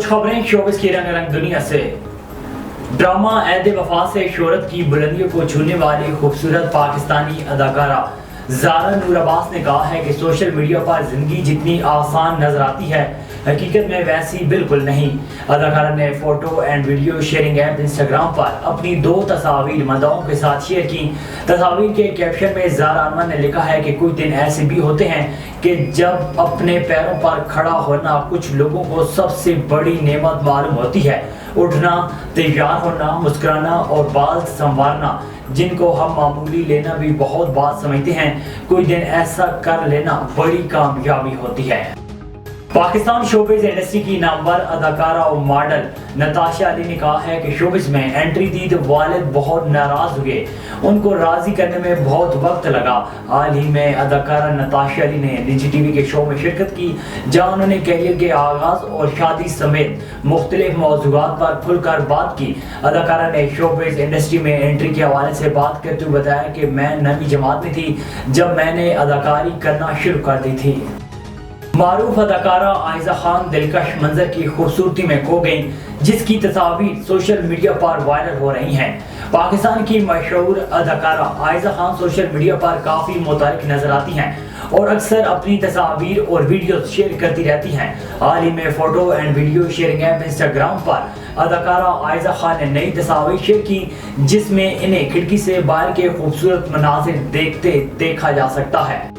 कुछ खबरें शोबिस की रंग रंग दुनिया से। ड्रामा ऐद वफा से शोहरत की बुलंदियों को छूने वाली खूबसूरत पाकिस्तानी अदाकारा ज़ारा नूर अब्बास ने कहा है कि सोशल मीडिया पर जिंदगी जितनी आसान नजर आती है हकीकत में वैसी बिल्कुल नहीं। अदाकारा ने photo and video sharing app Instagram पर अपनी 2 तस्वीर मदाओं के साथ शेयर की। तस्वीर के कैप्शन में ज़ारा अनवर ने लिखा है कि कुछ दिन ऐसे भी होते हैं कि जब अपने पैरों पर खड़ा होना कुछ लोगों को सबसे बड़ी नेमत मालूम होती है। उठना, तैयार होना, मुस्कुराना और बाल संवारना जिनको हम मामूली लेना भी बहुत बात समझते हैं, कोई दिन ऐसा कर लेना बड़ी कामयाबी होती है। पाकिस्तान शोबिज़ इंडस्ट्री की नामवर अदाकारा और मॉडल नताशा अली ने कहा है कि शोबिज़ में एंट्री दी तो वालिद बहुत नाराज हुए, उनको राजी करने में बहुत वक्त लगा। हाल ही में अदाकारा नताशा अली ने निजी टीवी के शो में शिरकत की जहां उन्होंने कैरियर के आगाज और शादी समेत मुख्तलिफ मौज़ूआत पर खुलकर बात की। अदाकारा ने शोबिज़ इंडस्ट्री में एंट्री के हवाले से बात करते हुए बताया कि मैं 9वीं जमात में थी जब मैंने अदाकारी करना शुरू कर दी थी। मारूफ अदाकारा आयजा खान दिलकश मंजर की खूबसूरती में खो गई जिसकी तस्वीर सोशल मीडिया पर वायरल हो रही हैं। पाकिस्तान की मशहूर अदाकारा आयजा खान सोशल मीडिया पर काफ़ी मुतहरिक नजर आती हैं और अक्सर अपनी तस्वीर और वीडियो शेयर करती रहती हैं। हाल ही में photo and video sharing app Instagram पर अदाकारा आयजा खान ने नई तस्वीर शेयर की जिसमें इन्हें खिड़की से बाहर के खूबसूरत मनाजिर देखते देखा जा सकता है।